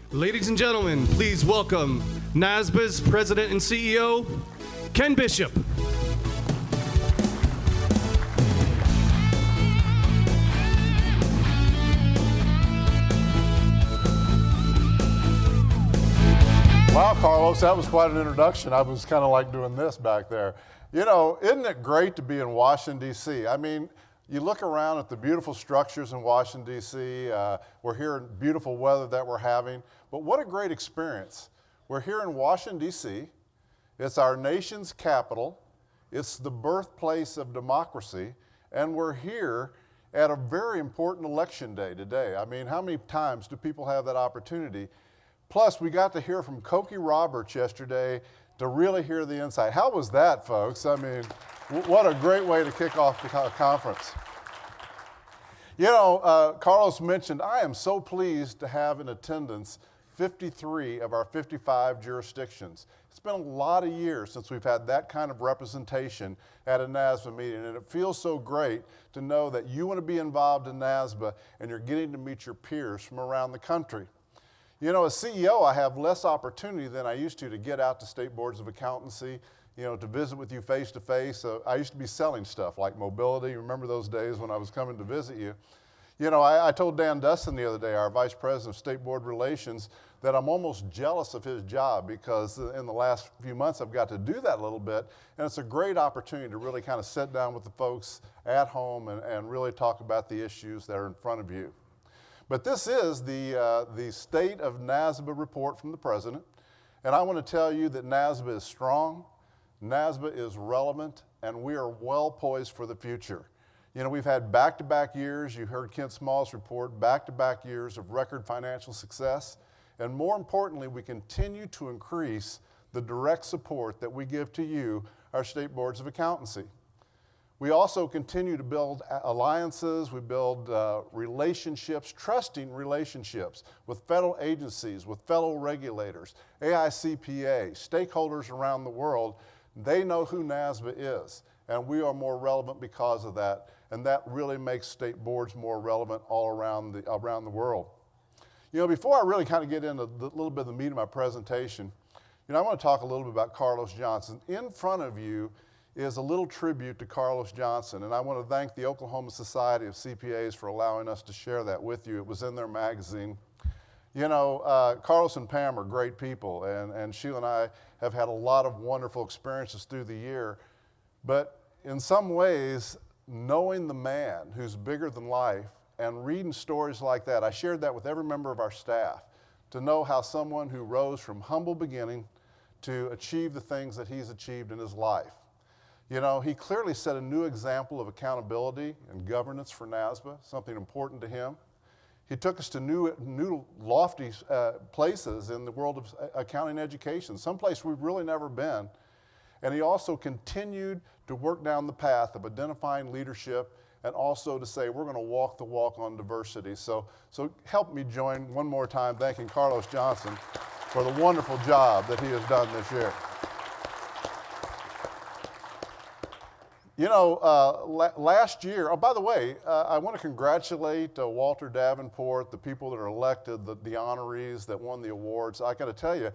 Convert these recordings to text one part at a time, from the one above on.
Ladies and gentlemen, please welcome NASBA's President and CEO, Ken Bishop. Wow, Carlos, that was quite an introduction. I was kind of like doing this back there. You know, isn't it great to be in Washington, D.C.? I mean, you look around at the beautiful structures in Washington, D.C. We're here in beautiful weather that we're having. But what a great experience. We're here in Washington, D.C. It's our nation's capital. It's the birthplace of democracy. And we're here at a very important election day today. I mean, how many times do people have that opportunity? Plus, we got to hear from Cokie Roberts yesterday to really hear the insight. How was that, folks? I mean, what a great way to kick off the conference. You know, Carlos mentioned, I am so pleased to have in attendance 53 of our 55 jurisdictions. It's been a lot of years since we've had that kind of representation at a NASBA meeting, and it feels so great to know that you want to be involved in NASBA and you're getting to meet your peers from around the country. You know, as CEO, I have less opportunity than I used to get out to state boards of accountancy, you know, to visit with you face to face. I used to be selling stuff like mobility. Remember those days when I was coming to visit you? You know, I told Dan Dustin the other day, our Vice President of State Board Relations, that I'm almost jealous of his job because in the last few months I've got to do that a little bit, and it's a great opportunity to really kind of sit down with the folks at home and really talk about the issues that are in front of you. But this is the State of NASBA report from the President, and I want to tell you that NASBA is strong, NASBA is relevant, and we are well poised for the future. You know, we've had back-to-back years, you heard Kent Small's report, back-to-back years of record financial success, and more importantly, we continue to increase the direct support that we give to you, our state boards of accountancy. We also continue to build alliances, we build relationships, trusting relationships with federal agencies, with fellow regulators, AICPA, stakeholders around the world. They know who NASBA is, and we are more relevant because of that, and that really makes state boards more relevant all around the world. You know, before I really kind of get into a little bit of the meat of my presentation, you know, I want to talk a little bit about Carlos Johnson. In front of you is a little tribute to Carlos Johnson, and I want to thank the Oklahoma Society of CPAs for allowing us to share that with you. It was in their magazine. You know, Carlos and Pam are great people, and Sheila and I have had a lot of wonderful experiences through the year, but in some ways, knowing the man who's bigger than life and reading stories like that, I shared that with every member of our staff, to know how someone who rose from humble beginning to achieve the things that he's achieved in his life. You know, he clearly set a new example of accountability and governance for NASBA, something important to him. He took us to new lofty places in the world of accounting education, someplace we've really never been. And he also continued to work down the path of identifying leadership and also to say, we're going to walk the walk on diversity. So help me join one more time thanking Carlos Johnson for the wonderful job that he has done this year. You know, last year, oh, by the way, I want to congratulate Walter Davenport, the people that are elected, the honorees that won the awards. I got to tell you,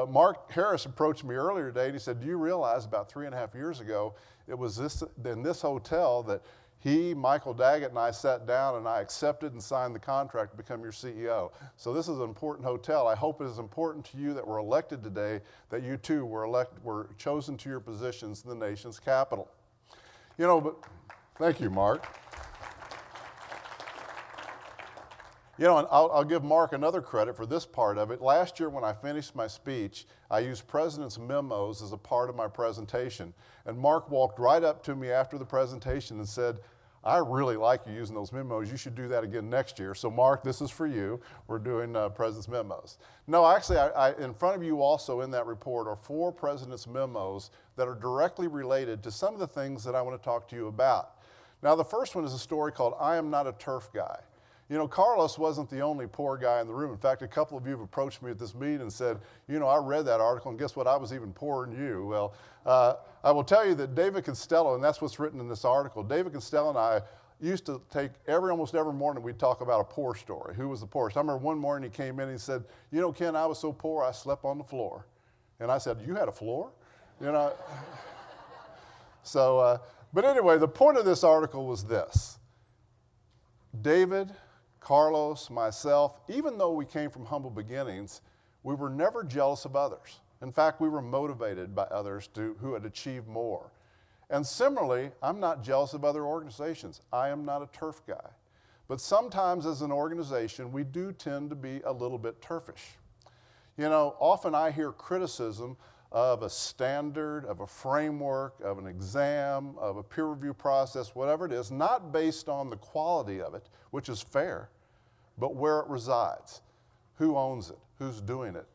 Mark Harris approached me earlier today and he said, do you realize about 3.5 years ago, it was in this hotel that he, Michael Daggett, and I sat down and I accepted and signed the contract to become your CEO. So this is an important hotel. I hope it is important to you that we're elected today, that you too were chosen to your positions in the nation's capital. You know, but thank you, Mark. You know, and I'll give Mark another credit for this part of it. Last year when I finished my speech, I used President's memos as a part of my presentation. And Mark walked right up to me after the presentation and said, I really like you using those memos. You should do that again next year. So Mark, this is for you. We're doing President's memos. No, actually, in front of you also in that report are 4 President's memos that are directly related to some of the things that I want to talk to you about. Now, the first one is a story called I Am Not a Turf Guy. You know, Carlos wasn't the only poor guy in the room. In fact, a couple of you have approached me at this meeting and said, you know, I read that article, and guess what? I was even poorer than you. Well, I will tell you that David Costello, and that's what's written in this article, David Costello and I used to take almost every morning we'd talk about a poor story. Who was the poorest? I remember one morning he came in and he said, you know, Ken, I was so poor I slept on the floor. And I said, you had a floor? You know. So, but anyway, the point of this article was this. David, Carlos, myself, even though we came from humble beginnings, we were never jealous of others. In fact, we were motivated by others who had achieved more. And similarly, I'm not jealous of other organizations. I am not a turf guy. But sometimes as an organization, we do tend to be a little bit turfish. You know, often I hear criticism of a standard, of a framework, of an exam, of a peer review process, whatever it is, not based on the quality of it, which is fair, but where it resides, who owns it, who's doing it.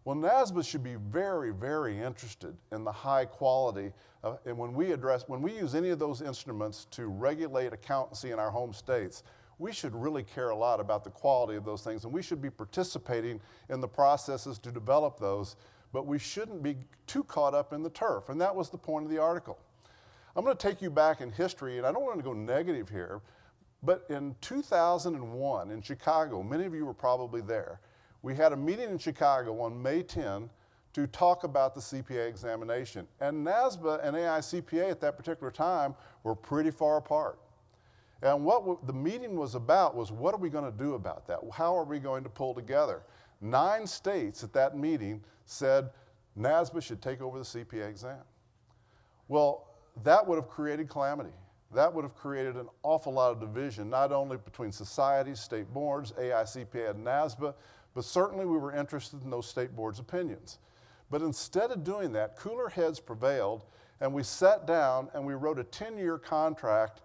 Well, NASBA should be very, very interested in the high quality, and when we use any of those instruments to regulate accountancy in our home states, we should really care a lot about the quality of those things, and we should be participating in the processes to develop those, but we shouldn't be too caught up in the turf, and that was the point of the article. I'm going to take you back in history, and I don't want to go negative here, but in 2001 in Chicago, many of you were probably there, we had a meeting in Chicago on May 10 to talk about the CPA examination, and NASBA and AICPA at that particular time were pretty far apart. And what the meeting was about was, what are we going to do about that? How are we going to pull together? 9 states at that meeting said NASBA should take over the CPA exam. Well, that would have created calamity. That would have created an awful lot of division, not only between societies, state boards, AICPA and NASBA, but certainly we were interested in those state boards' opinions. But instead of doing that, cooler heads prevailed, and we sat down and we wrote a 10-year contract,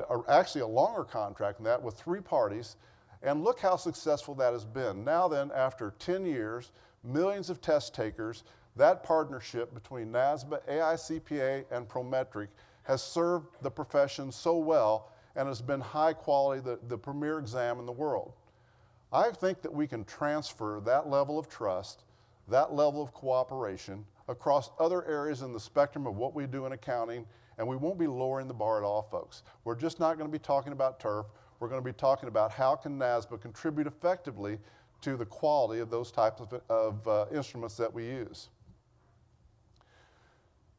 or actually a longer contract than that, with 3 parties, and look how successful that has been. Now then, after 10 years, millions of test takers, that partnership between NASBA, AICPA, and Prometric has served the profession so well and has been high quality, the premier exam in the world. I think that we can transfer that level of trust, that level of cooperation across other areas in the spectrum of what we do in accounting, and we won't be lowering the bar at all, folks. We're just not going to be talking about turf. We're going to be talking about how can NASBA contribute effectively to the quality of those types of instruments that we use.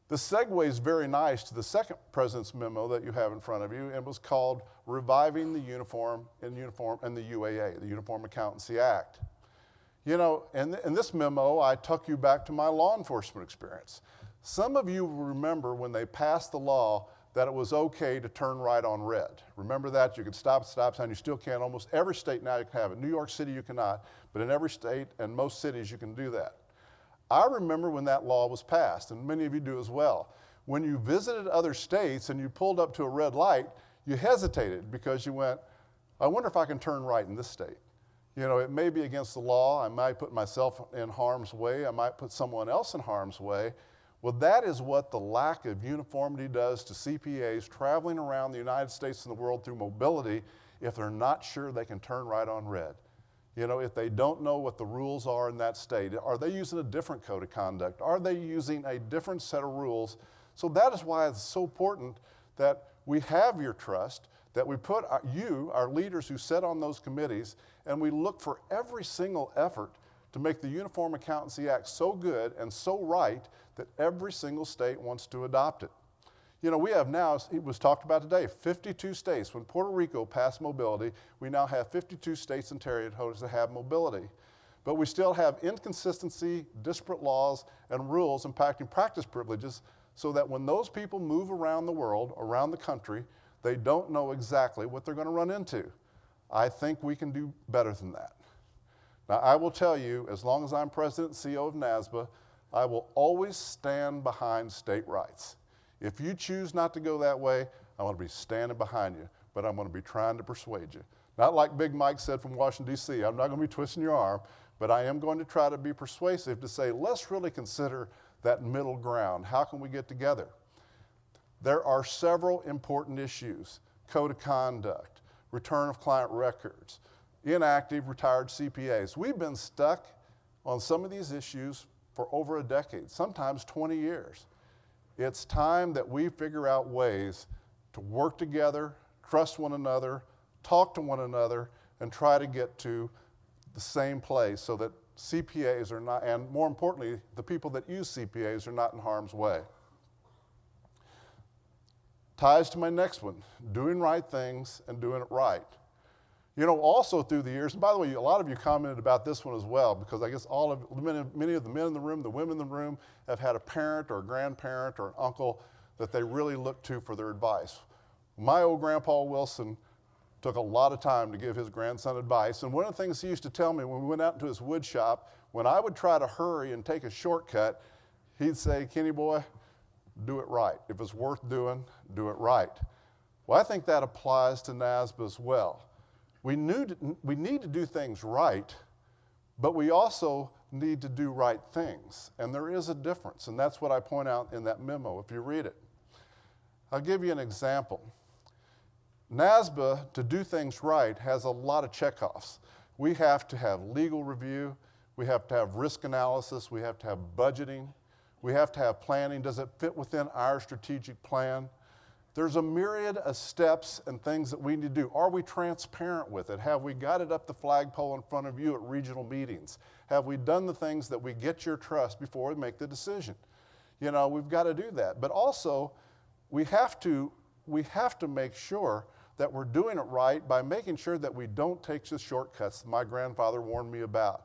The segue is very nice to the second President's memo that you have in front of you, and it was called Reviving the Uniform and the UAA, the Uniform Accountancy Act. You know, in this memo, I took you back to my law enforcement experience. Some of you will remember when they passed the law that it was okay to turn right on red. Remember that? You could stop at stop sign. You still can. Almost every state now you can have it. New York City you cannot, but in every state and most cities you can do that. I remember when that law was passed, and many of you do as well. When you visited other states and you pulled up to a red light, you hesitated because you went, I wonder if I can turn right in this state. You know, it may be against the law. I might put myself in harm's way. I might put someone else in harm's way. Well, that is what the lack of uniformity does to CPAs traveling around the United States and the world through mobility if they're not sure they can turn right on red. You know, if they don't know what the rules are in that state, are they using a different code of conduct? Are they using a different set of rules? So that is why it's so important that we have your trust, that we put our leaders who sit on those committees, and we look for every single effort to make the Uniform Accountancy Act so good and so right that every single state wants to adopt it. You know, we have now, it was talked about today, 52 states. When Puerto Rico passed mobility, we now have 52 states and territories that have mobility. But we still have inconsistency, disparate laws, and rules impacting practice privileges so that when those people move around the world, around the country, they don't know exactly what they're going to run into. I think we can do better than that. Now, I will tell you, as long as I'm president and CEO of NASBA, I will always stand behind state rights. If you choose not to go that way, I'm going to be standing behind you, but I'm going to be trying to persuade you. Not like Big Mike said from Washington, D.C. I'm not going to be twisting your arm, but I am going to try to be persuasive to say, let's really consider that middle ground. How can we get together? There are several important issues: code of conduct, return of client records, inactive retired CPAs. We've been stuck on some of these issues for over a decade, sometimes 20 years. It's time that we figure out ways to work together, trust one another, talk to one another, and try to get to the same place so that CPAs are not, and more importantly, the people that use CPAs are not in harm's way. Ties to my next one, doing right things and doing it right. You know, also through the years, and by the way, a lot of you commented about this one as well, because I guess many of the men in the room, the women in the room, have had a parent or a grandparent or an uncle that they really look to for their advice. My old Grandpa Wilson took a lot of time to give his grandson advice, and one of the things he used to tell me when we went out into his wood shop, when I would try to hurry and take a shortcut, he'd say, Kenny boy, do it right. If it's worth doing, do it right. Well, I think that applies to NASBA as well. We need to do things right, but we also need to do right things. And there is a difference, and that's what I point out in that memo if you read it. I'll give you an example. NASBA, to do things right, has a lot of checkoffs. We have to have legal review, we have to have risk analysis, we have to have budgeting, we have to have planning. Does it fit within our strategic plan? There's a myriad of steps and things that we need to do. Are we transparent with it? Have we got it up the flagpole in front of you at regional meetings? Have we done the things that we get your trust before we make the decision? You know, we've got to do that. But also, we have to make sure that we're doing it right by making sure that we don't take the shortcuts my grandfather warned me about.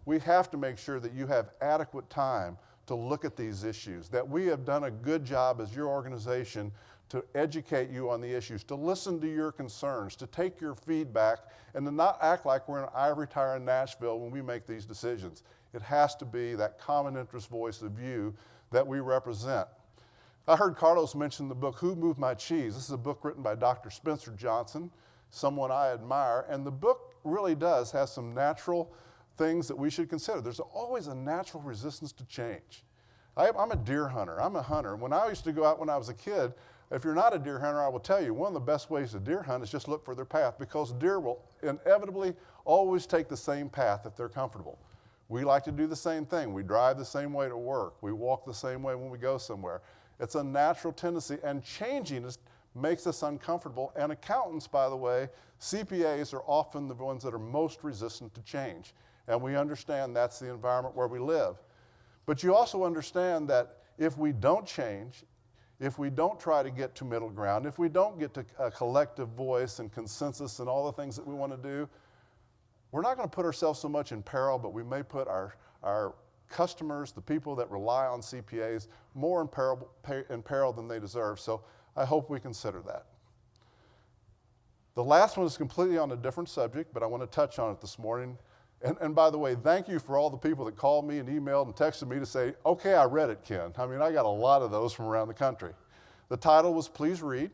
We have to make sure that you have adequate time to look at these issues, that we have done a good job as your organization to educate you on the issues, to listen to your concerns, to take your feedback, and to not act like we're in ivory tower in Nashville when we make these decisions. It has to be that common interest voice of you that we represent. I heard Carlos mention the book, Who Moved My Cheese? This is a book written by Dr. Spencer Johnson, someone I admire, and the book really does have some natural things that we should consider. There's always a natural resistance to change. I'm a deer hunter. I'm a hunter. When I used to go out when I was a kid, if you're not a deer hunter, I will tell you, one of the best ways to deer hunt is just look for their path, because deer will inevitably always take the same path if they're comfortable. We like to do the same thing. We drive the same way to work. We walk the same way when we go somewhere. It's a natural tendency, and changing makes us uncomfortable. And accountants, by the way, CPAs are often the ones that are most resistant to change. And we understand that's the environment where we live. But you also understand that if we don't change, if we don't try to get to middle ground, if we don't get to a collective voice and consensus and all the things that we want to do, we're not going to put ourselves so much in peril, but we may put our customers, the people that rely on CPAs, more in peril than they deserve. So I hope we consider that. The last one is completely on a different subject, but I want to touch on it this morning. And by the way, thank you for all the people that called me and emailed and texted me to say, okay, I read it, Ken. I mean, I got a lot of those from around the country. The title was Please Read,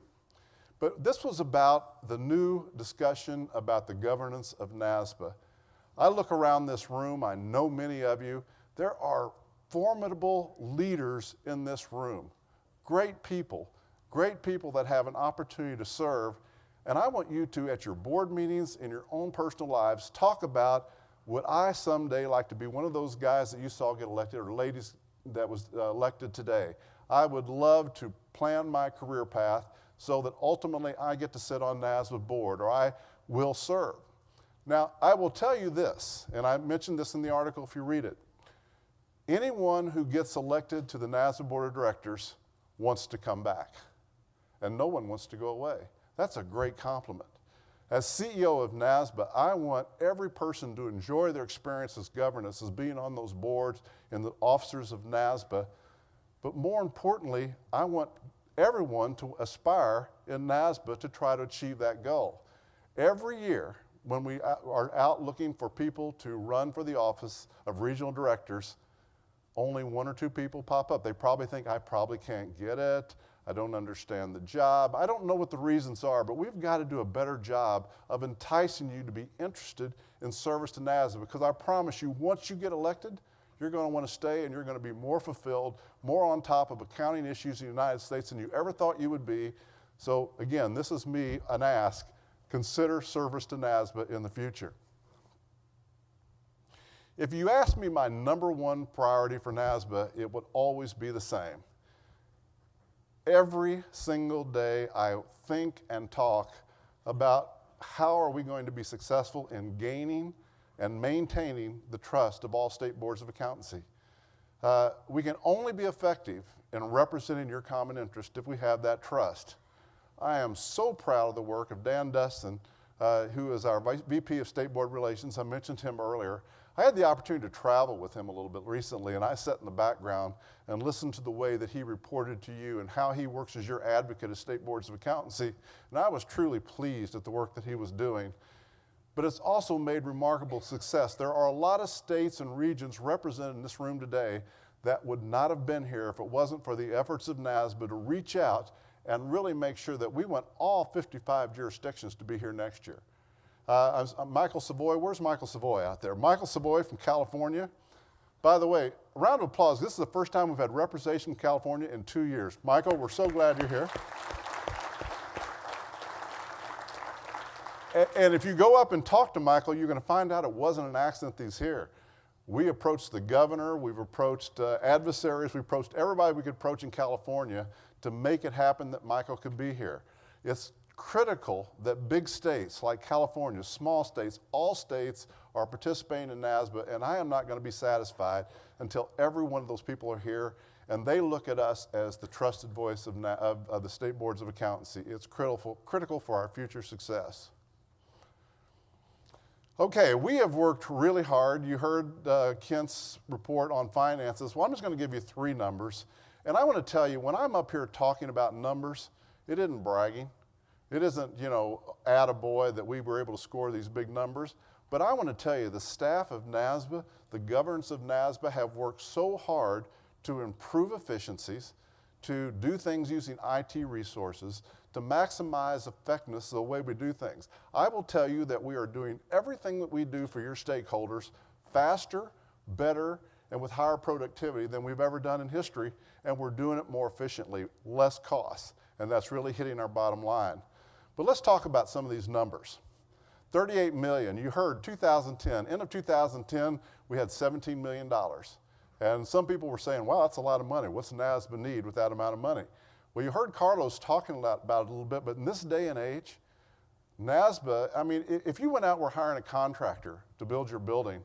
but this was about the new discussion about the governance of NASBA. I look around this room, I know many of you. There are formidable leaders in this room, great people that have an opportunity to serve. And I want you to, at your board meetings, in your own personal lives, talk about, would I someday like to be one of those guys that you saw get elected, or ladies that was elected today? I would love to plan my career path so that ultimately I get to sit on NASBA board, or I will serve. Now, I will tell you this, and I mentioned this in the article if you read it. Anyone who gets elected to the NASBA board of directors wants to come back, and no one wants to go away. That's a great compliment. As CEO of NASBA, I want every person to enjoy their experience as governance, as being on those boards and the officers of NASBA. But more importantly, I want everyone to aspire in NASBA to try to achieve that goal. Every year, when we are out looking for people to run for the office of regional directors, only one or two people pop up. They probably think, I probably can't get it. I don't understand the job. I don't know what the reasons are, but we've got to do a better job of enticing you to be interested in service to NASBA, because I promise you, once you get elected, you're going to want to stay, and you're going to be more fulfilled, more on top of accounting issues in the United States than you ever thought you would be. So again, this is me, an ask. Consider service to NASBA in the future. If you ask me my number one priority for NASBA, it would always be the same. every single day I think and talk about how are we going to be successful in gaining and maintaining the trust of all state boards of accountancy. We can only be effective in representing your common interest if we have that trust. I am so proud of the work of Dan Dustin, who is our VP of State Board Relations. I mentioned him earlier. I had the opportunity to travel with him a little bit recently, and I sat in the background and listened to the way that he reported to you and how he works as your advocate of state boards of accountancy. And I was truly pleased at the work that he was doing. But it's also made remarkable success. There are a lot of states and regions represented in this room today that would not have been here if it wasn't for the efforts of NASBA to reach out and really make sure that we want all 55 jurisdictions to be here next year. Michael Savoy, where's Michael Savoy out there? Michael Savoy from California. By the way, a round of applause. This is the first time we've had representation from California in 2 years. Michael, we're so glad you're here. And if you go up and talk to Michael, you're going to find out it wasn't an accident that he's here. We approached the governor, we've approached adversaries, we approached everybody we could approach in California to make it happen that Michael could be here. It's critical that big states like California, small states, all states are participating in NASBA, and I am not going to be satisfied until every one of those people are here and they look at us as the trusted voice of the state boards of accountancy. It's critical for our future success. Okay, we have worked really hard. You heard Kent's report on finances. Well, I'm just going to give you 3 numbers. And I want to tell you, when I'm up here talking about numbers, it isn't bragging. It isn't, attaboy that we were able to score these big numbers. But I want to tell you, the staff of NASBA, the governance of NASBA have worked so hard to improve efficiencies, to do things using IT resources, to maximize effectiveness of the way we do things. I will tell you that we are doing everything that we do for your stakeholders faster, better, and with higher productivity than we've ever done in history, and we're doing it more efficiently, less costs, and that's really hitting our bottom line. But let's talk about some of these numbers. 38 million, you heard 2010, end of 2010, we had $17 million. And some people were saying, wow, that's a lot of money. What's NASBA need with that amount of money? Well, you heard Carlos talking about it a little bit, but in this day and age, NASBA, I mean, if you went out and were hiring a contractor to build your building,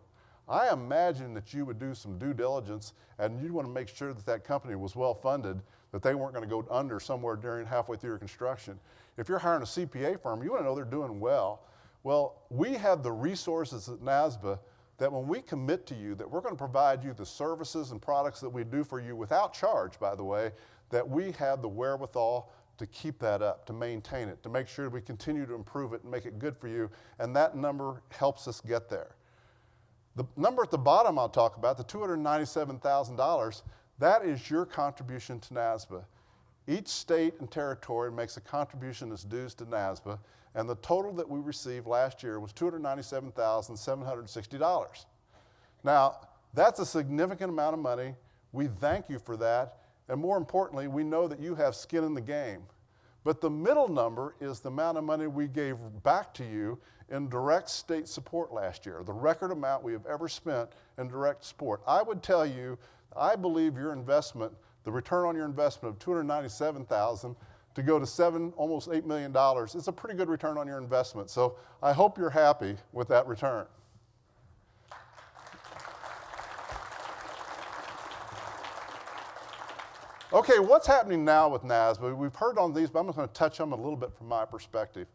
I imagine that you would do some due diligence and you'd want to make sure that that company was well funded, that they weren't going to go under somewhere halfway through your construction. If you're hiring a CPA firm, you want to know they're doing well. Well, we have the resources at NASBA that when we commit to you that we're going to provide you the services and products that we do for you without charge, by the way, that we have the wherewithal to keep that up, to maintain it, to make sure we continue to improve it and make it good for you, and that number helps us get there. The number at the bottom I'll talk about, the $297,000, that is your contribution to NASBA. Each state and territory makes a contribution as dues to NASBA, and the total that we received last year was $297,760. Now, that's a significant amount of money. We thank you for that, and more importantly, we know that you have skin in the game. But the middle number is the amount of money we gave back to you in direct state support last year, the record amount we have ever spent in direct support. I would tell you, I believe your investment, the return on your investment of $297,000 to go to almost $8 million, is a pretty good return on your investment. So I hope you're happy with that return. Okay, what's happening now with NASBA? We've heard on these, but I'm just going to touch on them a little bit from my perspective.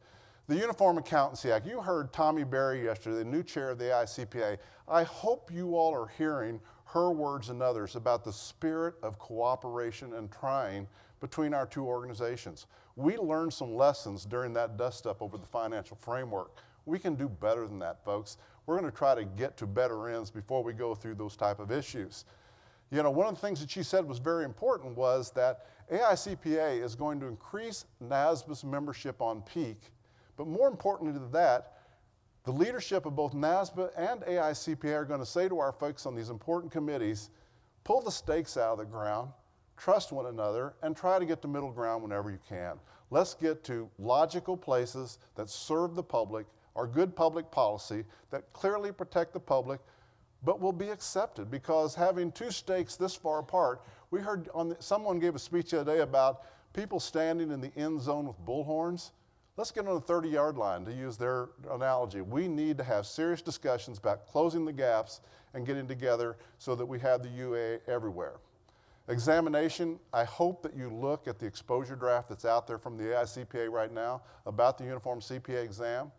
The Uniform Accountancy Act. You heard Tommy Berry yesterday, the new chair of the AICPA. I hope you all are hearing her words and others about the spirit of cooperation and trying between our two organizations. We learned some lessons during that dust-up over the financial framework. We can do better than that, folks. We're going to try to get to better ends before we go through those type of issues. You know, one of the things that she said was very important was that AICPA is going to increase NASBA's membership on peak, but more importantly than that, the leadership of both NASBA and AICPA are going to say to our folks on these important committees, pull the stakes out of the ground, trust one another, and try to get to middle ground whenever you can. Let's get to logical places that serve the public, are good public policy, that clearly protect the public, but will be accepted, because having two stakes this far apart, we heard someone gave a speech the other day about people standing in the end zone with bullhorns. Let's get on the 30-yard line, to use their analogy. We need to have serious discussions about closing the gaps and getting together so that we have the UA everywhere. Examination, I hope that you look at the exposure draft that's out there from the AICPA right now about the Uniform CPA exam.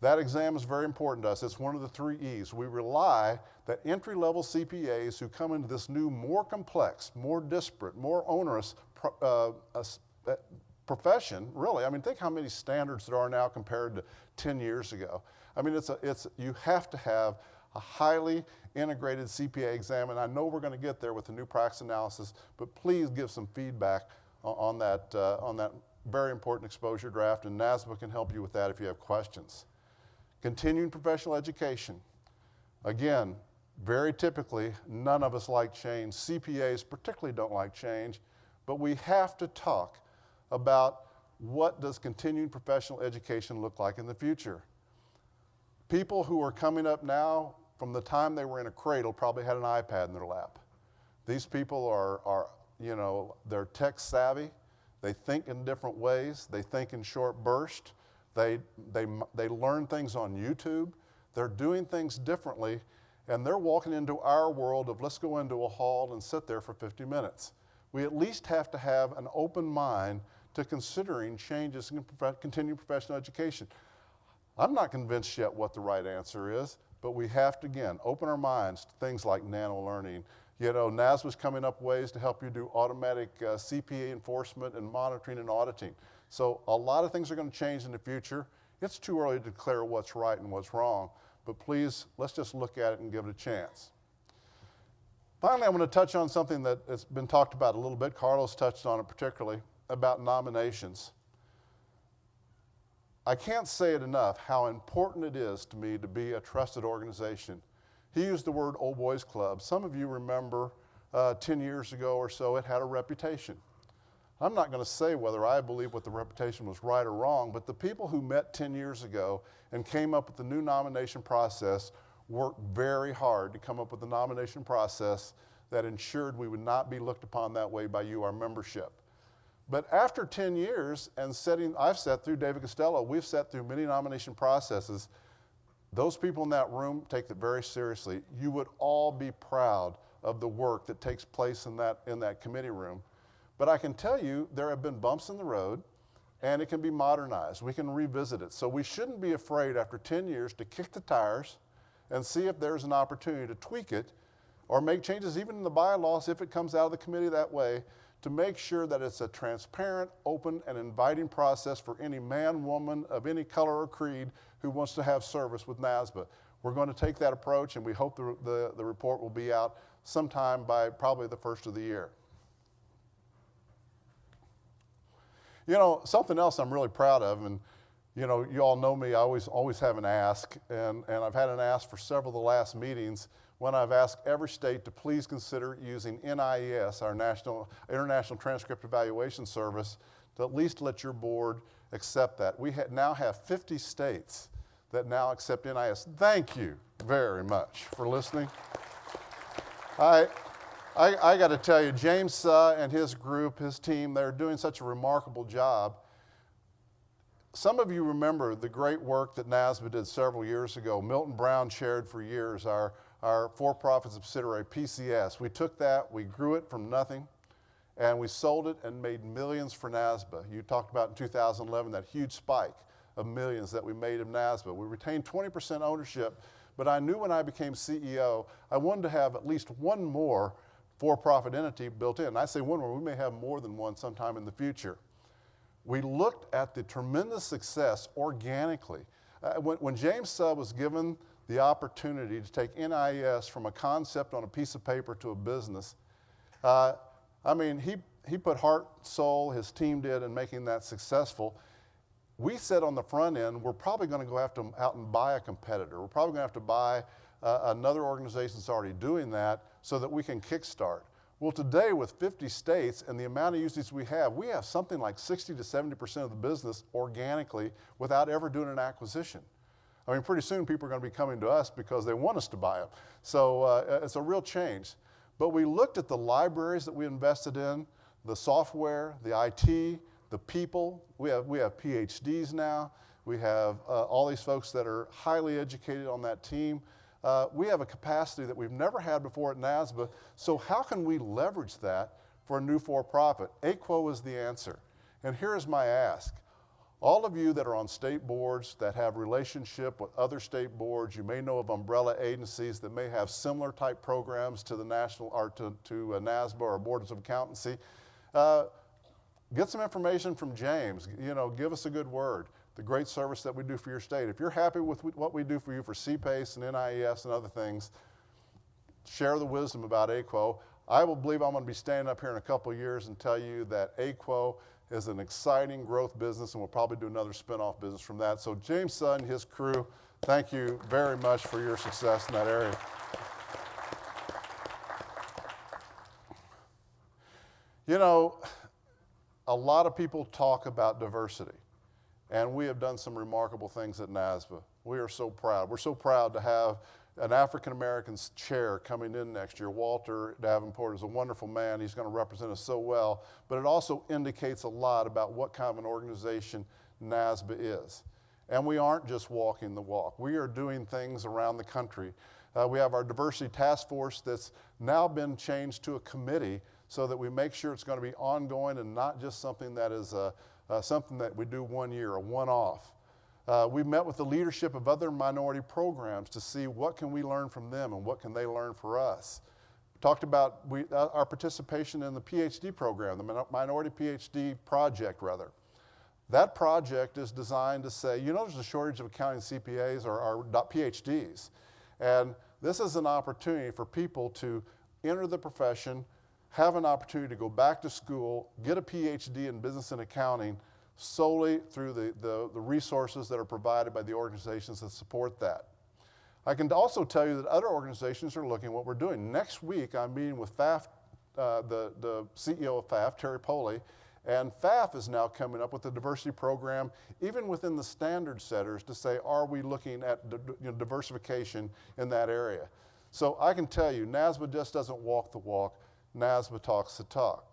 That exam is very important to us. It's one of the 3 E's. We rely that entry-level CPAs who come into this new, more complex, more disparate, more onerous profession, really. I mean, think how many standards there are now compared to 10 years ago. I mean, you have to have a highly integrated CPA exam, and I know we're going to get there with the new practice analysis, but please give some feedback on that very important exposure draft, and NASBA can help you with that if you have questions. Continuing professional education. Again, very typically, none of us like change. CPAs particularly don't like change, but we have to talk about what does continuing professional education look like in the future. People who are coming up now, from the time they were in a cradle, probably had an iPad in their lap. These people are they're tech savvy. They think in different ways. They think in short bursts. They learn things on YouTube. They're doing things differently, and they're walking into our world of let's go into a hall and sit there for 50 minutes. We at least have to have an open mind to considering changes in continuing professional education. I'm not convinced yet what the right answer is, but we have to, again, open our minds to things like nano learning. You know, NASBA's coming up ways to help you do automatic CPA enforcement and monitoring and auditing. So a lot of things are going to change in the future. It's too early to declare what's right and what's wrong, but please, let's just look at it and give it a chance. Finally, I'm going to touch on something that has been talked about a little bit. Carlos touched on it particularly, about nominations. I can't say it enough how important it is to me to be a trusted organization. He used the word old boys club. Some of you remember 10 years ago or so, it had a reputation. I'm not going to say whether I believe what the reputation was right or wrong, but the people who met 10 years ago and came up with the new nomination process worked very hard to come up with a nomination process that ensured we would not be looked upon that way by you, our membership. But after 10 years and I've sat through, David Costello, we've sat through many nomination processes. Those people in that room take it very seriously. You would all be proud of the work that takes place in that committee room. But I can tell you there have been bumps in the road, and it can be modernized. We can revisit it. So we shouldn't be afraid after 10 years to kick the tires and see if there's an opportunity to tweak it or make changes even in the bylaws if it comes out of the committee that way, to make sure that it's a transparent, open, and inviting process for any man, woman of any color or creed who wants to have service with NASBA. We're going to take that approach, and we hope the report will be out sometime by probably the first of the year. You know, something else I'm really proud of, and you know, you all know me, I always have an ask, and I've had an ask for several of the last meetings when I've asked every state to please consider using NIES, our International Transcript Evaluation Service, to at least let your board accept that. We now have 50 states that now accept NIS. Thank you very much for listening. I got to tell you, James Suh and his group, his team, they're doing such a remarkable job. Some of you remember the great work that NASBA did several years ago. Milton Brown chaired for years our for-profit subsidiary, PCS. We took that, we grew it from nothing, and we sold it and made millions for NASBA. You talked about in 2011 that huge spike of millions that we made in NASBA. We retained 20% ownership, but I knew when I became CEO, I wanted to have at least one more for-profit entity built in. And I say one more, we may have more than one sometime in the future. We looked at the tremendous success organically. When James Suh was given the opportunity to take NIS from a concept on a piece of paper to a business, I mean, he put heart, soul, his team did in making that successful. We said on the front end, we're probably going to go out and buy a competitor. We're probably going to have to buy another organization that's already doing that so that we can kickstart. Well, today with 50 states and the amount of usage we have something like 60 to 70% of the business organically without ever doing an acquisition. I mean, pretty soon people are going to be coming to us because they want us to buy them. So it's a real change. But we looked at the libraries that we invested in, the software, the IT, the people. We have PhDs now. We have all these folks that are highly educated on that team. We have a capacity that we've never had before at NASBA. So how can we leverage that for a new for-profit? AQUO is the answer. And here's my ask. All of you that are on state boards that have relationship with other state boards, you may know of umbrella agencies that may have similar type programs to the national or to NASBA or boards of accountancy. Get some information from James. You know, give us a good word. The great service that we do for your state. If you're happy with what we do for you for CPACE and NIES and other things, share the wisdom about AQUO. I will believe I'm going to be standing up here in a couple of years and tell you that AQUO is an exciting growth business, and we'll probably do another spinoff business from that. So James Sutton, his crew, thank you very much for your success in that area. You know, a lot of people talk about diversity, and we have done some remarkable things at NASBA. We are so proud. We're so proud to have an African-American chair coming in next year. Walter Davenport is a wonderful man. He's going to represent us so well, but it also indicates a lot about what kind of an organization NASBA is. And we aren't just walking the walk. We are doing things around the country. We have our diversity task force that's now been changed to a committee so that we make sure it's going to be ongoing and not just something that is something that we do one year, a one-off. We've met with the leadership of other minority programs to see what can we learn from them and what can they learn for us. Talked about our participation in the PhD program, the Minority PhD Project, rather. That project is designed to say, you know, there's a shortage of accounting CPAs or PhDs. And this is an opportunity for people to enter the profession, have an opportunity to go back to school, get a PhD in business and accounting, solely through the resources that are provided by the organizations that support that. I can also tell you that other organizations are looking at what we're doing. Next week, I'm meeting with FAF, the CEO of FAF, Terry Poley, and FAF is now coming up with a diversity program, even within the standard setters, to say, are we looking at diversification in that area? So I can tell you, NASBA just doesn't walk the walk, NASBA talks the talk.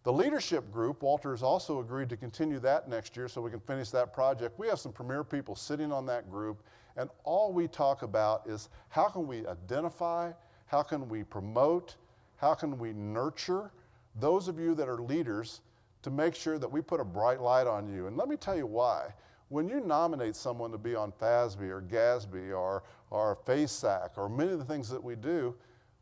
The leadership group, Walter has also agreed to continue that next year so we can finish that project. We have some premier people sitting on that group, and all we talk about is how can we identify, how can we promote, how can we nurture those of you that are leaders to make sure that we put a bright light on you. And let me tell you why. When you nominate someone to be on FASB or GASB or FASAC or many of the things that we do,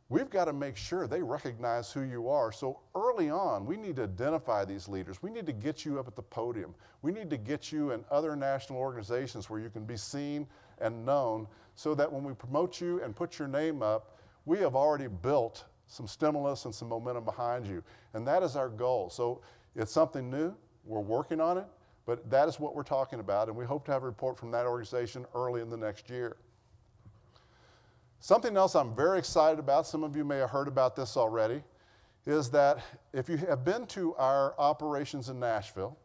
we've got to make sure they recognize who you are. So early on, we need to identify these leaders. We need to get you up at the podium. We need to get you in other national organizations where you can be seen and known so that when we promote you and put your name up, we have already built some stimulus and some momentum behind you. And that is our goal. So it's something new. We're working on it, but that is what we're talking about. And we hope to have a report from that organization early in the next year. Something else I'm very excited about, some of you may have heard about this already, is that if you have been to our operations in Nashville,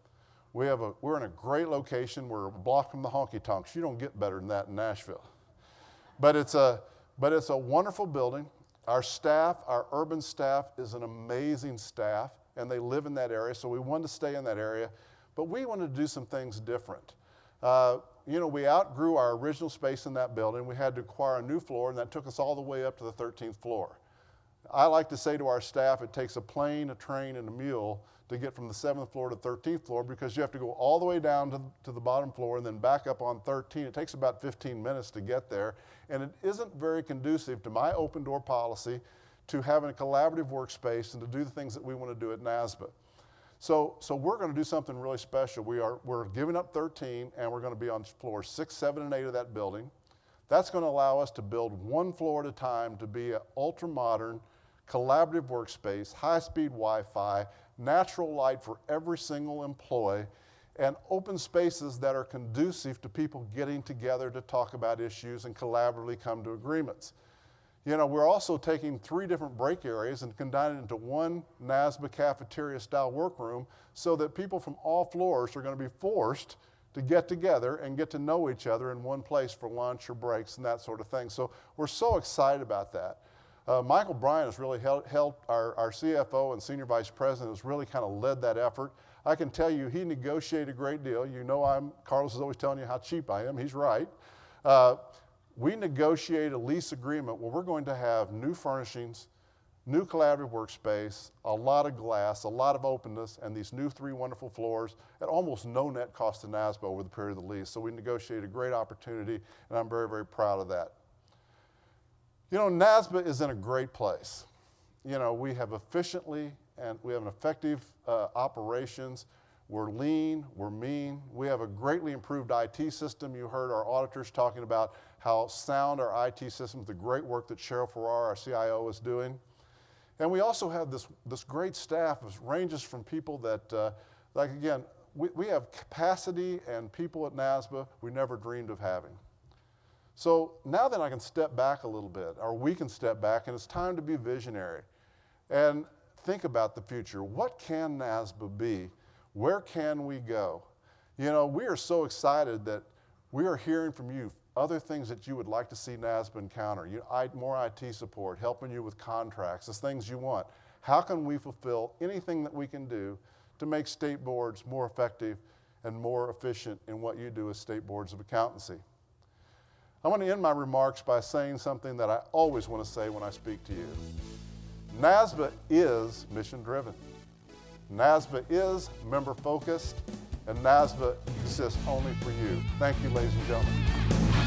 we're in a great location. We're a block from the honky tonks. You don't get better than that in Nashville. But it's a wonderful building. Our staff, our urban staff, is an amazing staff, and they live in that area, so we wanted to stay in that area. But we wanted to do some things different. You know, we outgrew our original space in that building. We had to acquire a new floor, and that took us all the way up to the 13th floor. I like to say to our staff, it takes a plane, a train, and a mule to get from the 7th floor to the 13th floor because you have to go all the way down to the bottom floor and then back up on 13. It takes about 15 minutes to get there, and it isn't very conducive to my open door policy to having a collaborative workspace and to do the things that we want to do at NASBA. So we're going to do something really special. We're giving up 13, and we're going to be on floors 6, 7, and 8 of that building. That's going to allow us to build one floor at a time to be an ultra-modern, collaborative workspace, high-speed Wi-Fi, natural light for every single employee, and open spaces that are conducive to people getting together to talk about issues and collaboratively come to agreements. You know, we're also taking 3 different break areas and combining it into one NASBA cafeteria-style workroom so that people from all floors are going to be forced to get together and get to know each other in one place for lunch or breaks and that sort of thing. So we're so excited about that. Michael Bryan has really helped our CFO and Senior Vice President has really kind of led that effort. I can tell you he negotiated a great deal. You know Carlos is always telling you how cheap I am. He's right. We negotiated a lease agreement where we're going to have new furnishings, new collaborative workspace, a lot of glass, a lot of openness, and these new 3 wonderful floors at almost no net cost to NASBA over the period of the lease. So we negotiated a great opportunity, and I'm very, very proud of that. You know, NASBA is in a great place. You know, we have efficiently and we have an effective operations. We're lean, we're mean. We have a greatly improved IT system. You heard our auditors talking about how sound our IT system, the great work that Cheryl Farrar, our CIO, is doing. And we also have this great staff that ranges from people that, like again, we have capacity and people at NASBA we never dreamed of having. So now that I can step back a little bit, or we can step back, and it's time to be visionary and think about the future. What can NASBA be? Where can we go? You know, we are so excited that we are hearing from you other things that you would like to see NASBA encounter. More IT support, helping you with contracts, the things you want. How can we fulfill anything that we can do to make state boards more effective and more efficient in what you do as state boards of accountancy? I want to end my remarks by saying something that I always want to say when I speak to you. NASBA is mission-driven. NASBA is member-focused, and NASBA exists only for you. Thank you, ladies and gentlemen.